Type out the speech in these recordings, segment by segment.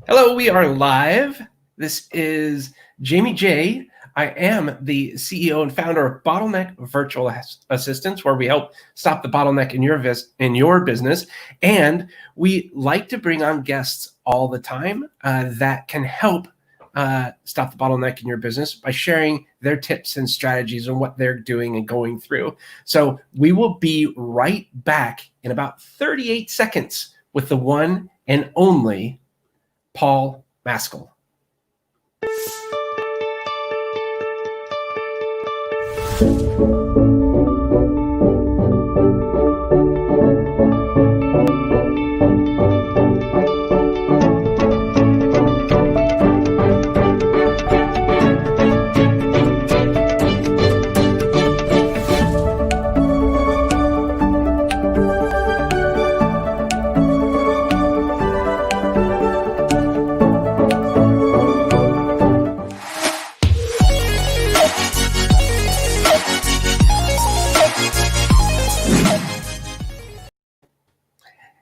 Hello, we are live. This is Jamie J. I am the CEO and founder of Bottleneck Virtual Assistants, where we help stop the bottleneck in your business. And we like to bring on guests all the time that can help stop the bottleneck in your business by sharing their tips and strategies on what they're doing and going through. So we will be right back in about 38 seconds with the one and only Paul Maskell.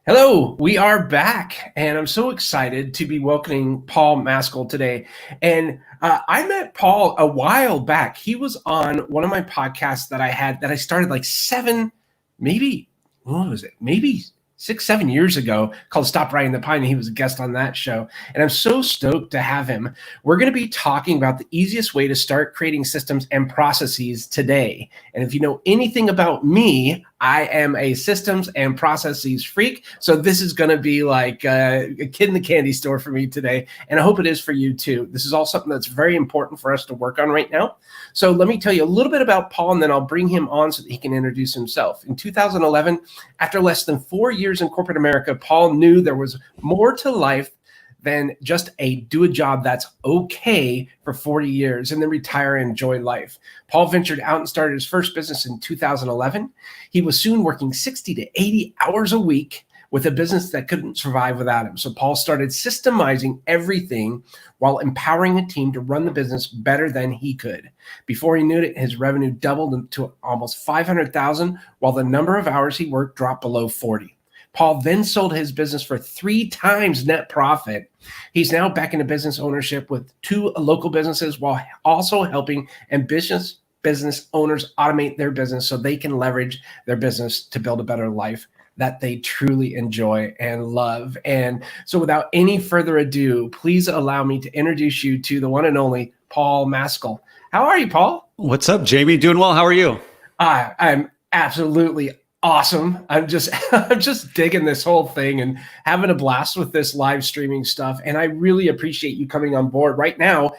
Hello, we are back, and I'm so excited to be welcoming Paul Maskell today. And I met Paul a while back. He was on one of my podcasts that I had that I started like maybe 6-7 years ago, called Stop Riding the Pine, and he was a guest on that show. And I'm so stoked to have him. We're going to be talking about the easiest way to start creating systems and processes today. And if you know anything about me, I am a systems and processes freak. So this is going to be like a kid in the candy store for me today. And I hope it is for you too. This is all something that's very important for us to work on right now. So let me tell you a little bit about Paul, and then I'll bring him on so that he can introduce himself. In 2011, after less than 4 years in corporate America, Paul knew there was more to life than just do a job that's okay for 40 years and then retire and enjoy life. Paul ventured out and started his first business in 2011. He was soon working 60 to 80 hours a week with a business that couldn't survive without him. So Paul started systemizing everything while empowering a team to run the business better than he could. Before he knew it, his revenue doubled to almost $500,000, while the number of hours he worked dropped below 40. Paul then sold his business for 3 times net profit. He's now back into business ownership with 2 local businesses, while also helping ambitious business owners automate their business so they can leverage their business to build a better life that they truly enjoy and love. And so without any further ado, please allow me to introduce you to the one and only Paul Maskell. How are you, Paul? What's up, Jamie? Doing well. How are you? I'm absolutely awesome. I'm just digging this whole thing and having a blast with this live streaming stuff. And I really appreciate you coming on board. Right now,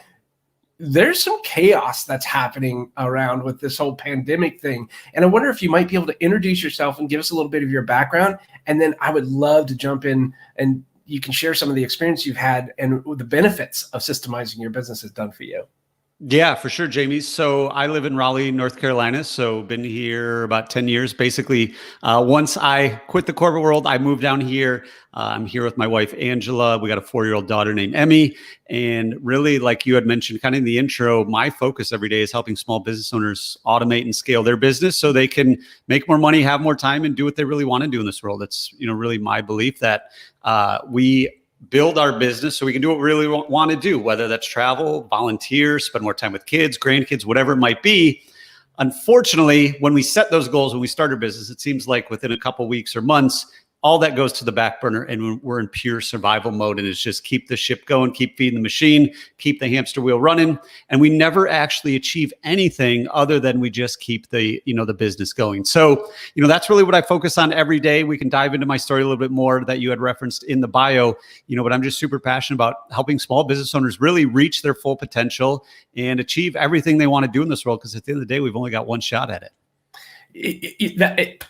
there's some chaos that's happening around with this whole pandemic thing. And I wonder if you might be able to introduce yourself and give us a little bit of your background. And then I would love to jump in and you can share some of the experience you've had and the benefits of systemizing your business has done for you. Yeah, for sure, Jamie. So I live in Raleigh, North Carolina. So been here about 10 years. Basically, once I quit the corporate world, I moved down here. I'm here with my wife, Angela. We got a 4-year-old daughter named Emmy. And really, like you had mentioned kind of in the intro, my focus every day is helping small business owners automate and scale their business so they can make more money, have more time, and do what they really want to do in this world. It's, really my belief that we build our business so we can do what we really want to do, whether that's travel, volunteer, spend more time with kids, grandkids, whatever it might be. Unfortunately, when we set those goals, when we start our business, it seems like within a couple of weeks or months, all that goes to the back burner and we're in pure survival mode. And it's just keep the ship going, keep feeding the machine, keep the hamster wheel running. And we never actually achieve anything other than we just keep the business going. So, that's really what I focus on every day. We can dive into my story a little bit more that you had referenced in the bio, but I'm just super passionate about helping small business owners really reach their full potential and achieve everything they want to do in this world. Because at the end of the day, we've only got one shot at it.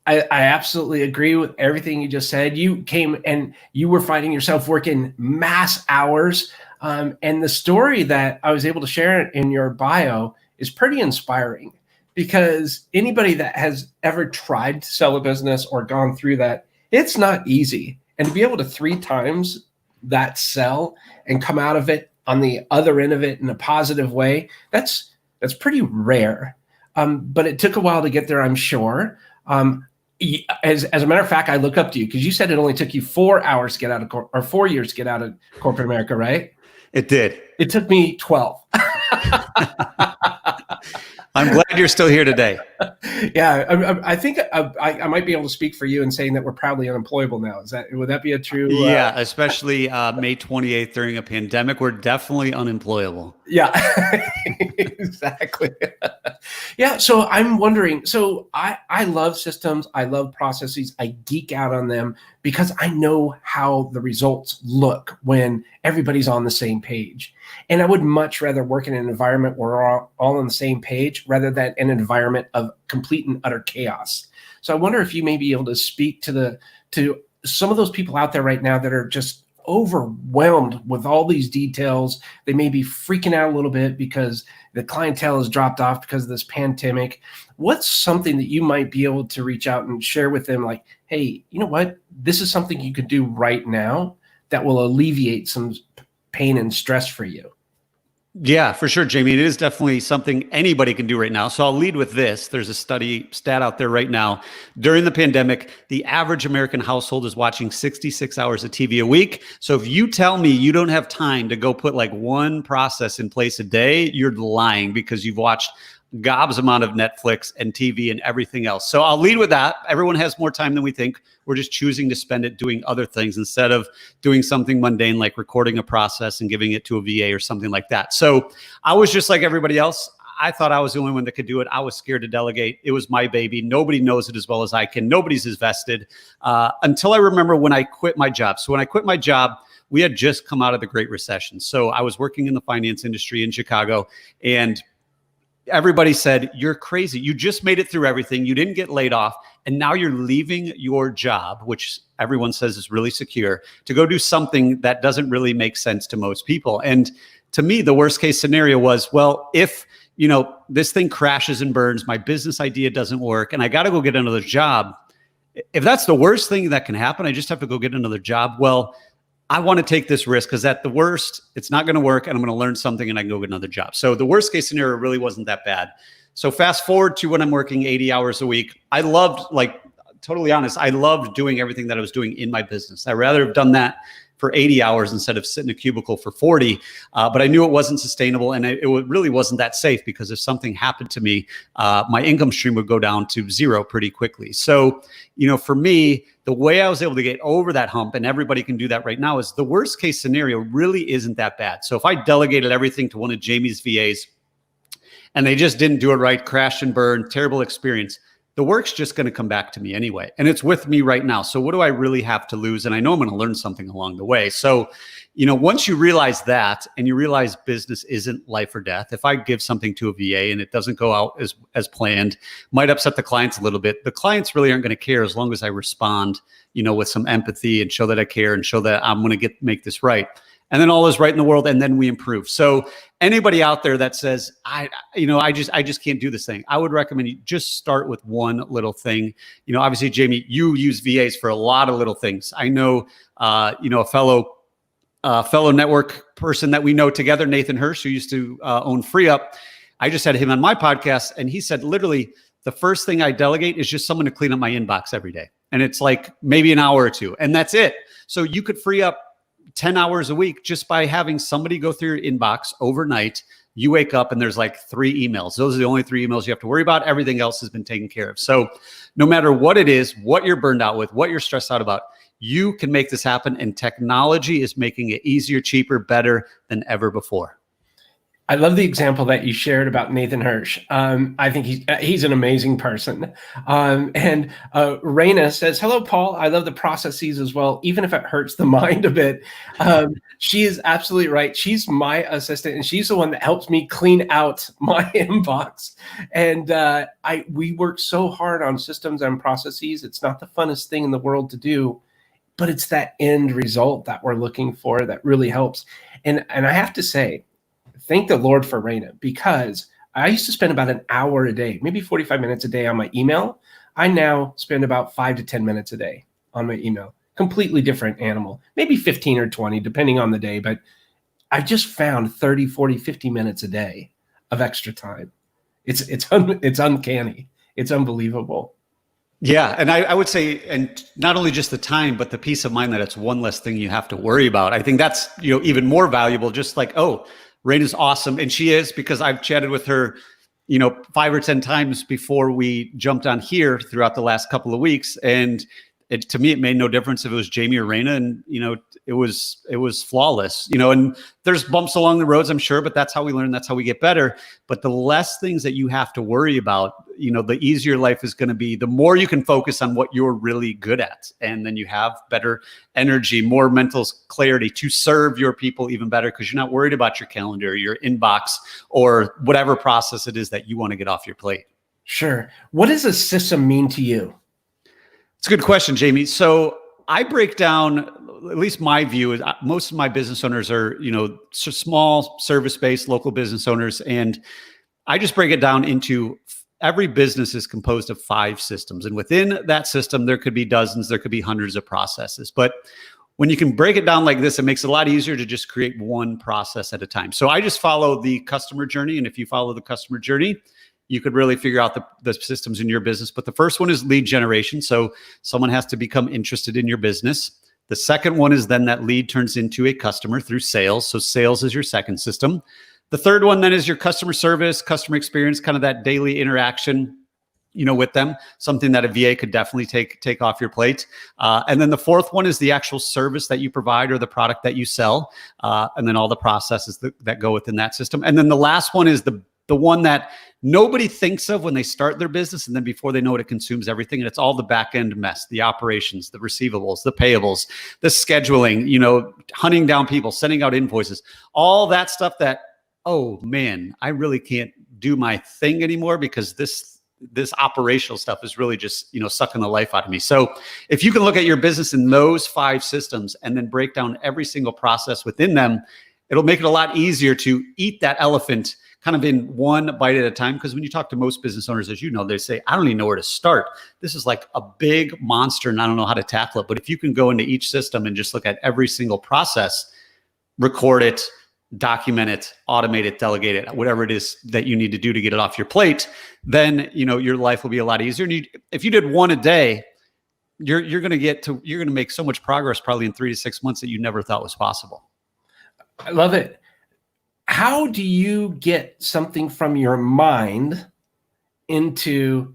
I absolutely agree with everything you just said. You came and you were finding yourself working mass hours. And the story that I was able to share in your bio is pretty inspiring because anybody that has ever tried to sell a business or gone through that, it's not easy. And to be able to 3 times that sell and come out of it on the other end of it in a positive way, that's pretty rare. But it took a while to get there, I'm sure. As a matter of fact, I look up to you because you said it only took you 4 hours to get out of or 4 years to get out of corporate America, right? It did. It took me 12. I'm glad you're still here today. Yeah, I think I might be able to speak for you in saying that we're probably unemployable now. Would that be a true? Yeah, especially May 28th during a pandemic, we're definitely unemployable. Yeah, exactly. Yeah, so I'm wondering. So I love systems. I love processes. I geek out on them because I know how the results look when everybody's on the same page. And I would much rather work in an environment where we're all on the same page rather than an environment of complete and utter chaos. So I wonder if you may be able to speak to some of those people out there right now that are just overwhelmed with all these details. They may be freaking out a little bit because the clientele has dropped off because of this pandemic. What's something that you might be able to reach out and share with them? Like, hey, you know what? This is something you could do right now that will alleviate some pain and stress for you. Yeah, for sure, Jamie. It is definitely something anybody can do right now. So I'll lead with this. There's a stat out there right now. During the pandemic, the average American household is watching 66 hours of TV a week. So if you tell me you don't have time to go put like one process in place a day, you're lying because you've watched gobs amount of Netflix and TV and everything else. So I'll lead with that. Everyone has more time than we think. We're just choosing to spend it doing other things instead of doing something mundane like recording a process and giving it to a VA or something like that. So I was just like everybody else. I thought I was the only one that could do it. I was scared to delegate. It was my baby. Nobody knows it as well as I can. Nobody's as vested until I remember when I quit my job. So when I quit my job, we had just come out of the Great Recession. So I was working in the finance industry in Chicago, and everybody said, you're crazy. You just made it through everything. You didn't get laid off. And now you're leaving your job, which everyone says is really secure, to go do something that doesn't really make sense to most people. And to me, the worst case scenario was, well, if this thing crashes and burns, my business idea doesn't work, and I got to go get another job. If that's the worst thing that can happen, I just have to go get another job. Well, I want to take this risk because at the worst, it's not going to work and I'm going to learn something and I can go get another job. So the worst case scenario really wasn't that bad. So fast forward to when I'm working 80 hours a week. I loved, totally honest, I loved doing everything that I was doing in my business. I'd rather have done that for 80 hours instead of sitting in a cubicle for 40. But I knew it wasn't sustainable and it really wasn't that safe because if something happened to me, my income stream would go down to zero pretty quickly. So, for me, the way I was able to get over that hump, and everybody can do that right now, is the worst case scenario really isn't that bad. So if I delegated everything to one of Jamie's VAs and they just didn't do it right, crashed and burned, terrible experience, the work's just going to come back to me anyway. And it's with me right now. So what do I really have to lose? And I know I'm going to learn something along the way. So, once you realize that and you realize business isn't life or death, if I give something to a VA and it doesn't go out as planned, might upset the clients a little bit. The clients really aren't going to care as long as I respond, with some empathy and show that I care and show that I'm going to make this right. And then all is right in the world, and then we improve. So anybody out there that says, I just can't do this thing, I would recommend you just start with one little thing. Obviously, Jamie, you use VAs for a lot of little things. I know, a fellow network person that we know together, Nathan Hirsch, who used to own FreeUp. I just had him on my podcast, and he said, literally, the first thing I delegate is just someone to clean up my inbox every day. And it's like maybe an hour or two, and that's it. So you could free up 10 hours a week just by having somebody go through your inbox overnight. You wake up and there's like 3 emails. Those are the only 3 emails you have to worry about. Everything else has been taken care of. So no matter what it is, what you're burned out with, what you're stressed out about, you can make this happen. And technology is making it easier, cheaper, better than ever before. I love the example that you shared about Nathan Hirsch. I think he's an amazing person. And Raina says, hello, Paul. I love the processes as well, even if it hurts the mind a bit. She is absolutely right. She's my assistant, and she's the one that helps me clean out my inbox. And we work so hard on systems and processes. It's not the funnest thing in the world to do, but it's that end result that we're looking for that really helps. And I have to say, thank the Lord for Raina, because I used to spend about an hour a day, maybe 45 minutes a day on my email. I now spend about 5 to 10 minutes a day on my email. Completely different animal, maybe 15 or 20, depending on the day. But I just found 30, 40, 50 minutes a day of extra time. It's uncanny. It's unbelievable. Yeah, and I would say, and not only just the time, but the peace of mind that it's one less thing you have to worry about. I think that's, even more valuable. Just like, oh, Raina's awesome, and she is, because I've chatted with her, 5 or 10 times before we jumped on here throughout the last couple of weeks, and to me, it made no difference if it was Jamie or Raina, and it was flawless. And there's bumps along the roads, I'm sure, but that's how we learn. That's how we get better. But the less things that you have to worry about, the easier life is going to be. The more you can focus on what you're really good at, and then you have better energy, more mental clarity to serve your people even better, because you're not worried about your calendar, your inbox, or whatever process it is that you want to get off your plate. Sure. What does a system mean to you? It's a good question, Jamie. So I break down, at least my view is, most of my business owners are, small service-based local business owners. And I just break it down into, every business is composed of 5 systems. And within that system, there could be dozens, there could be hundreds of processes. But when you can break it down like this, it makes it a lot easier to just create one process at a time. So I just follow the customer journey. And if you follow the customer journey, you could really figure out the systems in your business. But the first one is lead generation. So someone has to become interested in your business. The second one is then that lead turns into a customer through sales. So sales is your second system. The third one then is your customer service, customer experience, kind of that daily interaction, with them, something that a VA could definitely take off your plate. And then the fourth one is the actual service that you provide or the product that you sell. And then all the processes that go within that system. And then the last one is the one that nobody thinks of when they start their business, and then before they know it, it consumes everything. And it's all the back end mess, the operations, the receivables, the payables, the scheduling, hunting down people, sending out invoices, all that stuff that, oh man, I really can't do my thing anymore because this operational stuff is really just, sucking the life out of me. So if you can look at your business in those 5 systems and then break down every single process within them, it'll make it a lot easier to eat that elephant kind of in one bite at a time. Because when you talk to most business owners, as you know, they say, I don't even know where to start. This is like a big monster and I don't know how to tackle it. But if you can go into each system and just look at every single process, record it, document it, automate it, delegate it, whatever it is that you need to do to get it off your plate, then, your life will be a lot easier. And if you did one a day, you're going to make so much progress probably in 3 to 6 months that you never thought was possible. I love it. How do you get something from your mind into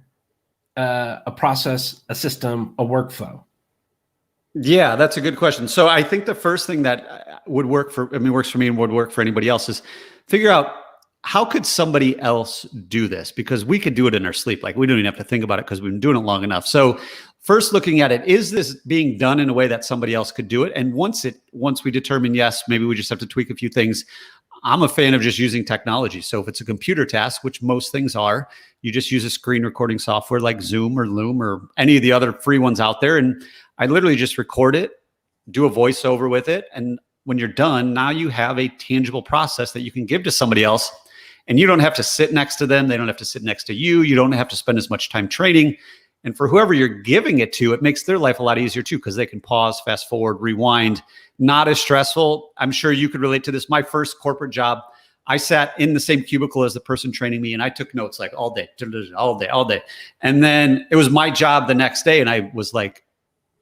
a process, a system, a workflow? Yeah, that's a good question. So I think the first thing that works for me and would work for anybody else is figure out, how could somebody else do this? Because we could do it in our sleep. Like, we don't even have to think about it because we've been doing it long enough. So first, looking at it, is this being done in a way that somebody else could do it? And once we determine, yes, maybe we just have to tweak a few things, I'm a fan of just using technology. So if it's a computer task, which most things are, you just use a screen recording software like Zoom or Loom or any of the other free ones out there. And I literally just record it, do a voiceover with it. And when you're done, now you have a tangible process that you can give to somebody else. And you don't have to sit next to them. They don't have to sit next to you. You don't have to spend as much time training. And for whoever you're giving it to, it makes their life a lot easier too, because they can pause, fast forward, rewind. Not as stressful. I'm sure you could relate to this. My first corporate job, I sat in the same cubicle as the person training me, and I took notes like all day. And then it was my job the next day, and I was like,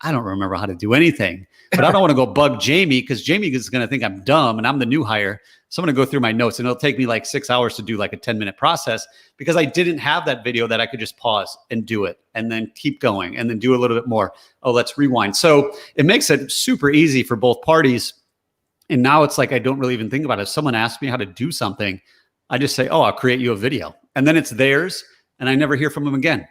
I don't remember how to do anything. But I don't want to go bug Jamie, because Jamie is going to think I'm dumb and I'm the new hire. So I'm going to go through my notes, and it'll take me like 6 hours to do like a 10-minute process, because I didn't have that video that I could just pause and do it and then keep going and then do a little bit more. Oh, let's rewind. So it makes it super easy for both parties. And now it's like, I don't really even think about it. If someone asks me how to do something, I just say, oh, I'll create you a video. And then it's theirs, and I never hear from them again.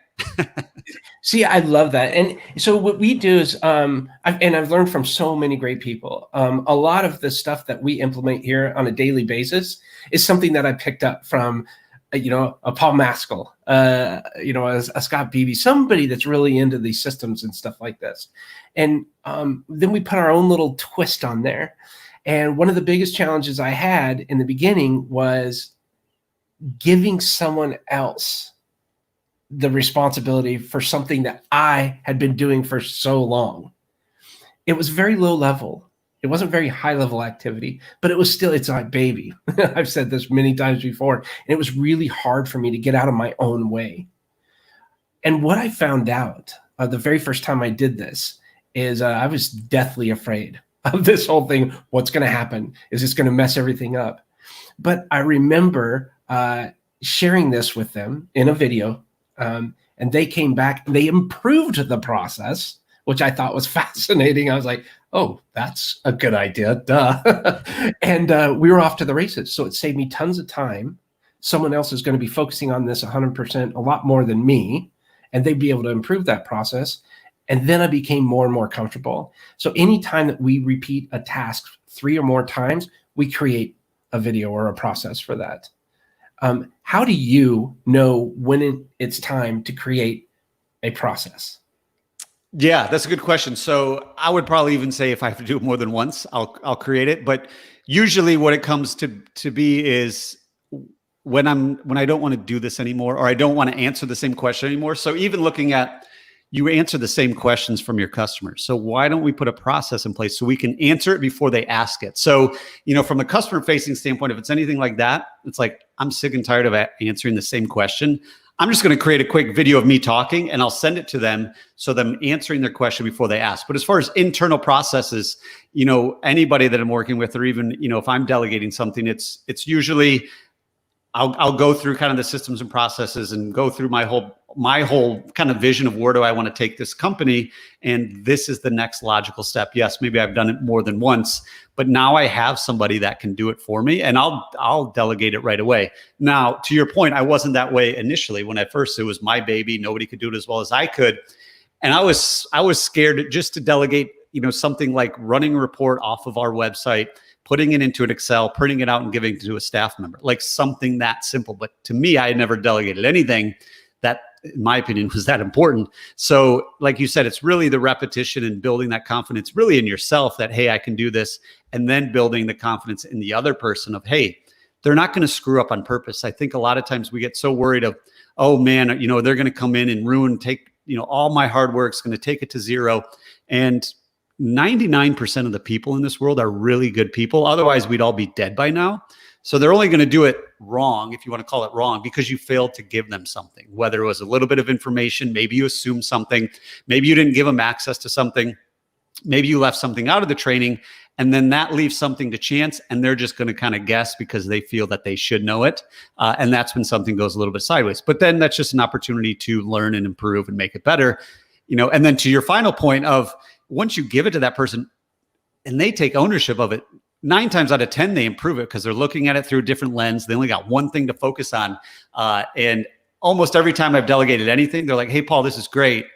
See, I love that. And so what we do is, I've learned from so many great people. A lot of the stuff that we implement here on a daily basis is something that I picked up from, a Paul Maskell, a Scott Beebe, somebody that's really into these systems and stuff like this. And then we put our own little twist on there. And one of the biggest challenges I had in the beginning was giving someone else the responsibility for something that I had been doing for so long. It was very low level. It wasn't very high level activity, but it's my baby. I've said this many times before, and it was really hard for me to get out of my own way. And what I found out the very first time I did this is I was deathly afraid of this whole thing. What's going to happen? Is this going to mess everything up? But I remember sharing this with them in a video, and they came back and they improved the process, which I thought was fascinating. I was like, oh, that's a good idea. Duh. And we were off to the races. So it saved me tons of time. Someone else is going to be focusing on this 100%, a lot more than me, and they'd be able to improve that process. And then I became more and more comfortable. So anytime that we repeat a task 3 or more times, we create a video or a process for that. How do you know when it's time to create a process? Yeah, that's a good question. So I would probably even say if I have to do it more than once, I'll create it. But usually what it comes to be is when I don't want to do this anymore, or I don't want to answer the same question anymore. So even looking at, you answer the same questions from your customers. So why don't we put a process in place so we can answer it before they ask it? So, from a customer facing standpoint, if it's anything like that, it's like, I'm sick and tired of answering the same question. I'm just going to create a quick video of me talking and I'll send it to them, so them answering their question before they ask. But as far as internal processes, anybody that I'm working with, or even, if I'm delegating something, it's usually, I'll go through kind of the systems and processes and go through my whole kind of vision of where do I want to take this company. And this is the next logical step. Yes, maybe I've done it more than once, but now I have somebody that can do it for me, and I'll delegate it right away. Now, to your point, I wasn't that way initially. When it was my baby, nobody could do it as well as I could. And I was scared just to delegate, something like running a report off of our website, putting it into an Excel, printing it out and giving it to a staff member, like something that simple. But to me, I had never delegated anything that, in my opinion, was that important. So like you said, it's really the repetition and building that confidence really in yourself that, hey, I can do this. And then building the confidence in the other person of, hey, they're not going to screw up on purpose. I think a lot of times we get so worried of, oh man, they're going to come in and take all my hard work's going to take it to zero. And 99% of the people in this world are really good people. Otherwise, we'd all be dead by now. So they're only going to do it wrong, if you want to call it wrong, because you failed to give them something, whether it was a little bit of information, maybe you assumed something, maybe you didn't give them access to something, maybe you left something out of the training, and then that leaves something to chance, and they're just going to kind of guess because they feel that they should know it. And that's when something goes a little bit sideways. But then that's just an opportunity to learn and improve and make it better. And then to your final point of, once you give it to that person and they take ownership of it, 9 times out of 10, they improve it because they're looking at it through a different lens. They only got one thing to focus on. And almost every time I've delegated anything, they're like, hey, Paul, this is great,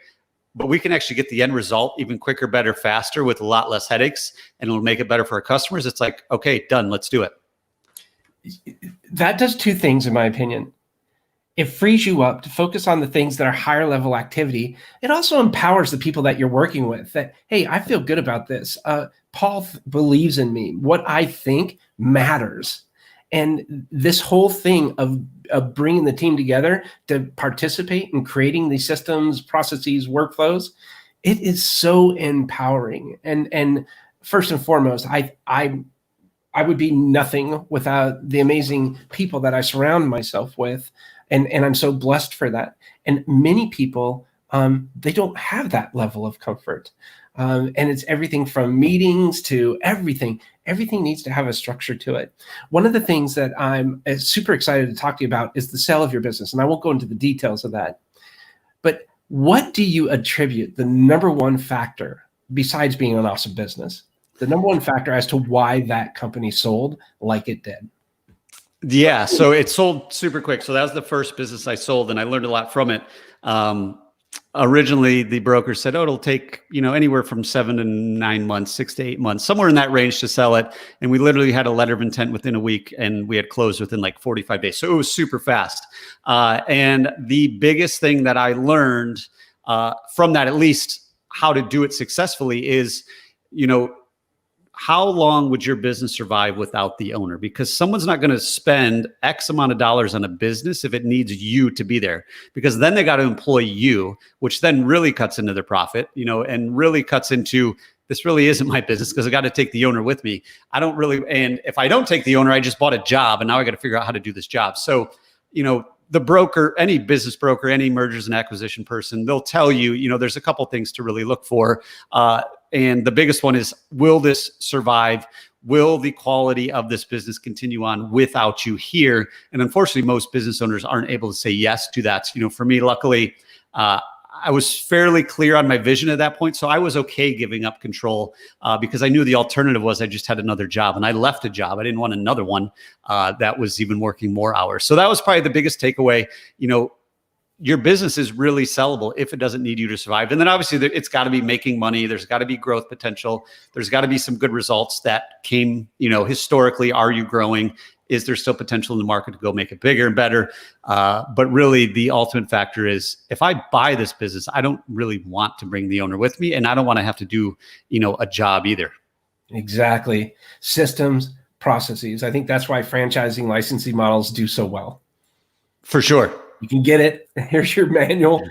but we can actually get the end result even quicker, better, faster with a lot less headaches, and it'll make it better for our customers. It's like, okay, done. Let's do it. That does 2 things, in my opinion. It frees you up to focus on the things that are higher level activity. It also empowers the people that you're working with that, hey, I feel good about this. Paul believes in me. What I think matters. And this whole thing of bringing the team together to participate in creating these systems, processes, workflows, it is so empowering. And first and foremost, I would be nothing without the amazing people that I surround myself with. And I'm so blessed for that. And many people, they don't have that level of comfort. And it's everything from meetings to everything. Everything needs to have a structure to it. One of the things that I'm super excited to talk to you about is the sale of your business. And I won't go into the details of that. But what do you attribute the number one factor, besides being an awesome business, the number one factor as to why that company sold like it did? Yeah, so it sold super quick. So that was the first business I sold, and I learned a lot from it. Originally, the broker said, "Oh, it'll take anywhere from 7 to 9 months, 6 to 8 months, somewhere in that range to sell it." And we literally had a letter of intent within a week, and we had closed within like 45 days. So it was super fast. And the biggest thing that I learned from that, at least how to do it successfully, is how long would your business survive without the owner? Because someone's not going to spend X amount of dollars on a business if it needs you to be there, because then they got to employ you, which then really cuts into their profit, and really cuts into, this really isn't my business because I got to take the owner with me. And if I don't take the owner, I just bought a job and now I got to figure out how to do this job. So, the broker, any business broker, any mergers and acquisition person, they'll tell you, there's a couple things to really look for. And the biggest one is, will this survive? Will the quality of this business continue on without you here? And unfortunately, most business owners aren't able to say yes to that. For me, luckily, I was fairly clear on my vision at that point. So I was okay giving up control because I knew the alternative was I just had another job, and I left a job. I didn't want another one that was even working more hours. So that was probably the biggest takeaway. Your business is really sellable if it doesn't need you to survive. And then obviously it's got to be making money. There's got to be growth potential. There's got to be some good results that came, historically. Are you growing? Is there still potential in the market to go make it bigger and better? But really the ultimate factor is, if I buy this business, I don't really want to bring the owner with me, and I don't want to have to do, a job either. Exactly. Systems, processes. I think that's why franchising licensing models do so well. For sure. You can get it. Here's your manual.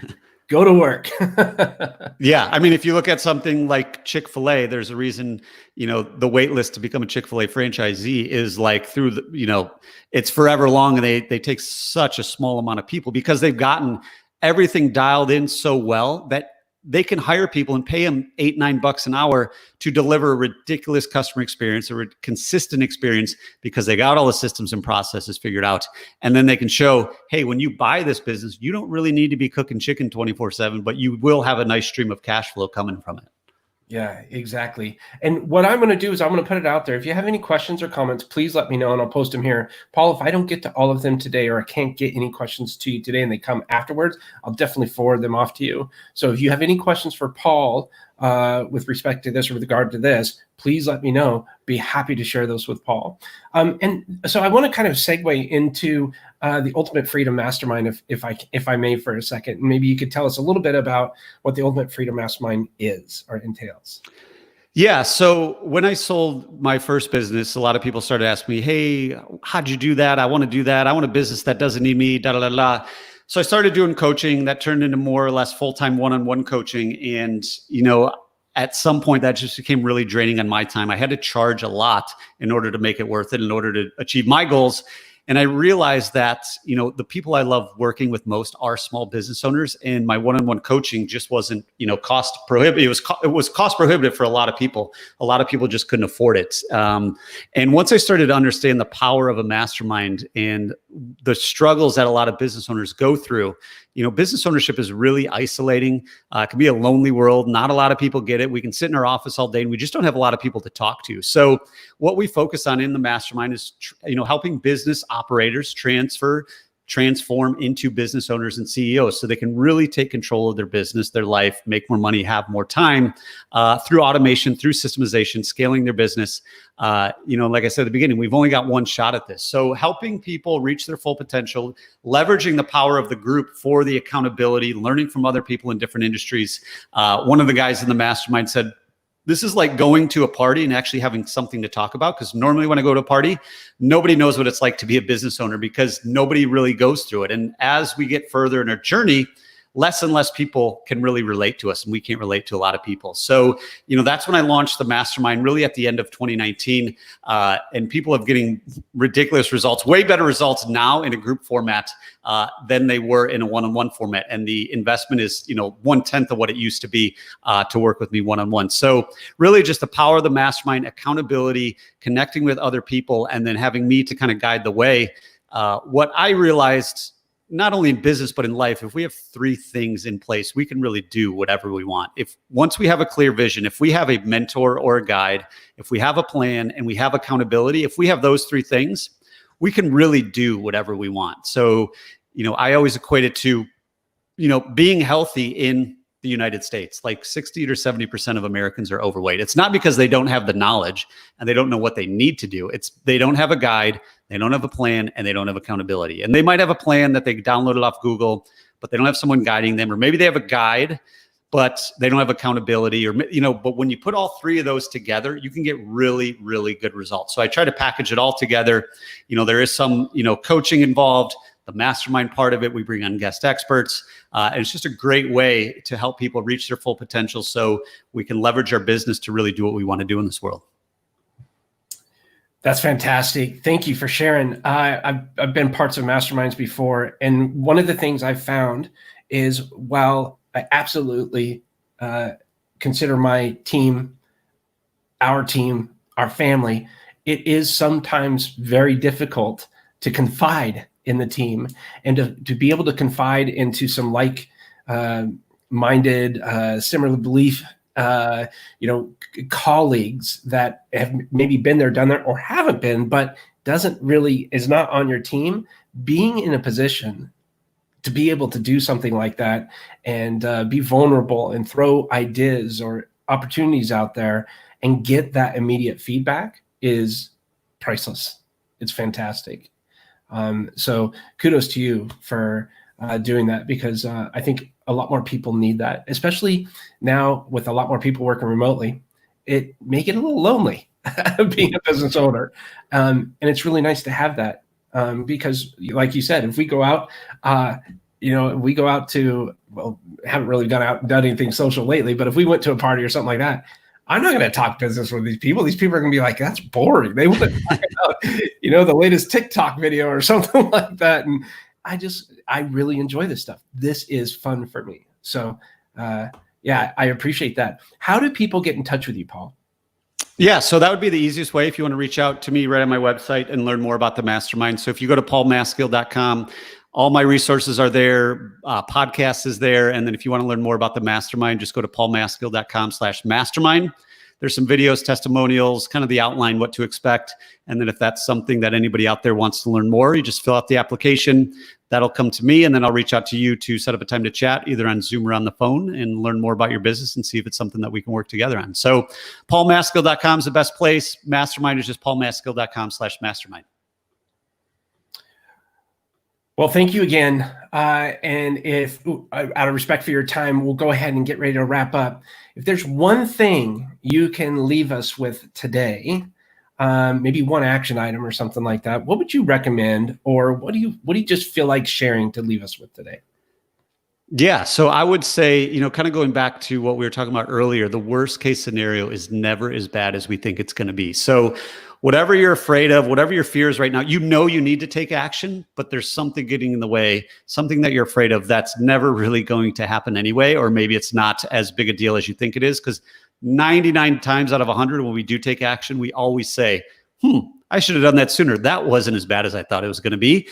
Go to work. Yeah. I mean, if you look at something like Chick-fil-A, there's a reason, the wait list to become a Chick-fil-A franchisee is like through the, it's forever long, and they take such a small amount of people because they've gotten everything dialed in so well that they can hire people and pay them $8-9 an hour to deliver a ridiculous customer experience, a consistent experience, because they got all the systems and processes figured out. And then they can show, hey, when you buy this business, you don't really need to be cooking chicken 24/7, but you will have a nice stream of cash flow coming from it. Yeah, exactly. And what I'm going to do is I'm going to put it out there. If you have any questions or comments, please let me know and I'll post them here. Paul, if I don't get to all of them today, or I can't get any questions to you today and they come afterwards, I'll definitely forward them off to you. So if you have any questions for Paul with respect to this or with regard to this, please let me know. Be happy to share those with Paul. And so I want to kind of segue into the Ultimate Freedom Mastermind, if I may, for a second. Maybe you could tell us a little bit about what the Ultimate Freedom Mastermind is or entails. Yeah. So when I sold my first business, a lot of people started asking me, hey, how'd you do that? I want to do that. I want a business that doesn't need me, da, da, da, da. So I started doing coaching that turned into more or less full-time one-on-one coaching. And, at some point that just became really draining on my time. I had to charge a lot in order to make it worth it, in order to achieve my goals. And I realized that, the people I love working with most are small business owners, and my one-on-one coaching just wasn't, cost prohibitive. It was cost prohibitive for a lot of people. A lot of people just couldn't afford it. And once I started to understand the power of a mastermind and the struggles that a lot of business owners go through, business ownership is really isolating. It can be a lonely world. Not a lot of people get it. We can sit in our office all day and we just don't have a lot of people to talk to. So what we focus on in the mastermind is, helping business operators transform into business owners and CEOs so they can really take control of their business, their life, make more money, have more time through automation, through systemization, scaling their business. Like I said at the beginning, we've only got one shot at this. So helping people reach their full potential, leveraging the power of the group for the accountability, learning from other people in different industries. One of the guys in the mastermind said, this is like going to a party and actually having something to talk about, because normally when I go to a party, nobody knows what it's like to be a business owner because nobody really goes through it. And as we get further in our journey, less and less people can really relate to us, and we can't relate to a lot of people. So, that's when I launched the mastermind, really at the end of 2019. And people are getting ridiculous results, way better results now in a group format than they were in a one-on-one format. And the investment is, 1/10 of what it used to be to work with me one-on-one. So really just the power of the mastermind, accountability, connecting with other people, and then having me to kind of guide the way. What I realized, not only in business, but in life, if we have 3 things in place, we can really do whatever we want. If once we have a clear vision, if we have a mentor or a guide, if we have a plan and we have accountability, if we have those 3 things, we can really do whatever we want. So, I always equate it to, being healthy in the United States. Like 60 to 70% of Americans are overweight. It's not because they don't have the knowledge and they don't know what they need to do. It's they don't have a guide, they don't have a plan, and they don't have accountability. And they might have a plan that they downloaded off Google, but they don't have someone guiding them. Or maybe they have a guide, but they don't have accountability. Or, but when you put all 3 of those together, you can get really, really good results. So I try to package it all together. There is some, coaching involved. The mastermind part of it, we bring on guest experts. And it's just a great way to help people reach their full potential so we can leverage our business to really do what we want to do in this world. That's fantastic. Thank you for sharing. I've been parts of masterminds before, and one of the things I've found is while I absolutely consider my team, our family, it is sometimes very difficult to confide in the team and to be able to confide into some minded, similar belief, colleagues that have maybe been there, done that, or haven't been, but is not on your team. Being in a position to be able to do something like that and be vulnerable and throw ideas or opportunities out there and get that immediate feedback is priceless. It's fantastic. So kudos to you for doing that, because I think a lot more people need that, especially now with a lot more people working remotely. It may get a little lonely being a business owner. And it's really nice to have that because like you said, if we go out, we go out to, well, haven't really gone out and done anything social lately, but if we went to a party or something like that, I'm not going to talk business with these people. These people are going to be like, that's boring. They want to talk about, the latest TikTok video or something like that. And I really enjoy this stuff. This is fun for me. So, I appreciate that. How do people get in touch with you, Paul? Yeah, so that would be the easiest way if you want to reach out to me right on my website and learn more about the mastermind. So if you go to paulmaskill.com, all my resources are there. Podcast is there. And then if you want to learn more about the mastermind, just go to paulmaskill.com/mastermind. There's some videos, testimonials, kind of the outline, what to expect. And then if that's something that anybody out there wants to learn more, you just fill out the application. That'll come to me, and then I'll reach out to you to set up a time to chat either on Zoom or on the phone and learn more about your business and see if it's something that we can work together on. So paulmaskill.com is the best place. Mastermind is just paulmaskill.com/mastermind. Well, thank you again. And if, out of respect for your time, we'll go ahead and get ready to wrap up. If there's one thing you can leave us with today, maybe one action item or something like that, what would you recommend, or what do you just feel like sharing to leave us with today? Yeah. So I would say, kind of going back to what we were talking about earlier, the worst case scenario is never as bad as we think it's going to be. So whatever you're afraid of, whatever your fear is right now, you need to take action, but there's something getting in the way, something that you're afraid of that's never really going to happen anyway, or maybe it's not as big a deal as you think it is, because 99 times out of 100, when we do take action, we always say, I should have done that sooner. That wasn't as bad as I thought it was going to be.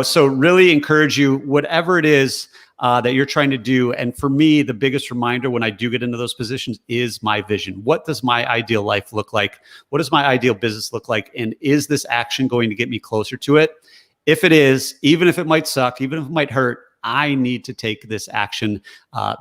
So really encourage you, whatever it is that you're trying to do. And for me, the biggest reminder when I do get into those positions is my vision. What does my ideal life look like? What does my ideal business look like? And is this action going to get me closer to it? If it is, even if it might suck, even if it might hurt, I need to take this action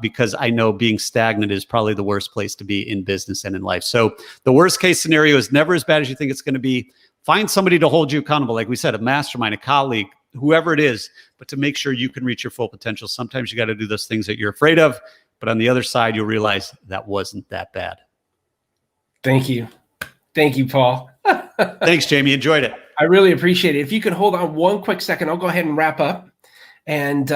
because I know being stagnant is probably the worst place to be in business and in life. So the worst case scenario is never as bad as you think it's going to be. Find somebody to hold you accountable. Like we said, a mastermind, a colleague, whoever it is, but to make sure you can reach your full potential. Sometimes you got to do those things that you're afraid of, but on the other side, you'll realize that wasn't that bad. Thank you. Thank you, Paul. Thanks, Jamie. Enjoyed it. I really appreciate it. If you could hold on one quick second, I'll go ahead and wrap up. And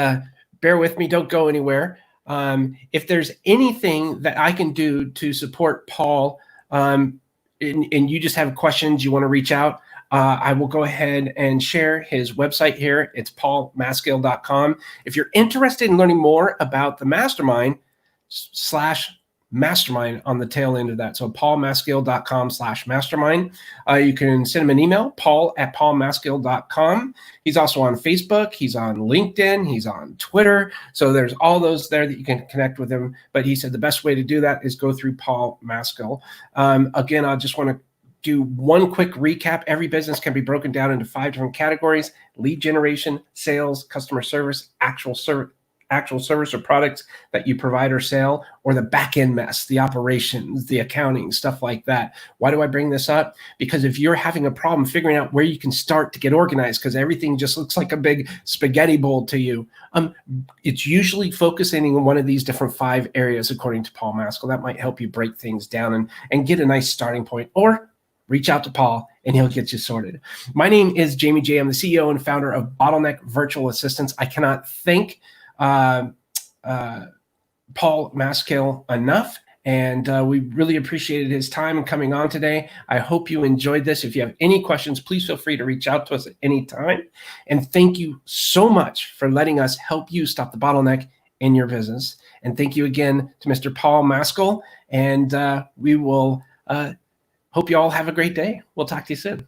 bear with me. Don't go anywhere. If there's anything that I can do to support Paul, and you just have questions, you want to reach out, I will go ahead and share his website here. It's paulmaskill.com. If you're interested in learning more about the mastermind /mastermind on the tail end of that. So paulmaskill.com/mastermind. You can send him an email, paul@paulmaskill.com. He's also on Facebook. He's on LinkedIn. He's on Twitter. So there's all those there that you can connect with him. But he said the best way to do that is go through Paul Maskill. Again, I just want to do one quick recap. Every business can be broken down into 5 different categories: lead generation, sales, customer service, actual service or products that you provide or sell, or the back end mess, the operations, the accounting, stuff like that. Why do I bring this up? Because if you're having a problem figuring out where you can start to get organized, because everything just looks like a big spaghetti bowl to you, it's usually focusing on one of these different 5 areas, according to Paul Maskill. That might help you break things down and get a nice starting point, or reach out to Paul and he'll get you sorted. My name is Jamie J. I'm the CEO and founder of Bottleneck Virtual Assistants. I cannot thank Paul Maskill enough. And we really appreciated his time coming on today. I hope you enjoyed this. If you have any questions, please feel free to reach out to us at any time. And thank you so much for letting us help you stop the bottleneck in your business. And thank you again to Mr. Paul Maskell. And we will hope you all have a great day. We'll talk to you soon.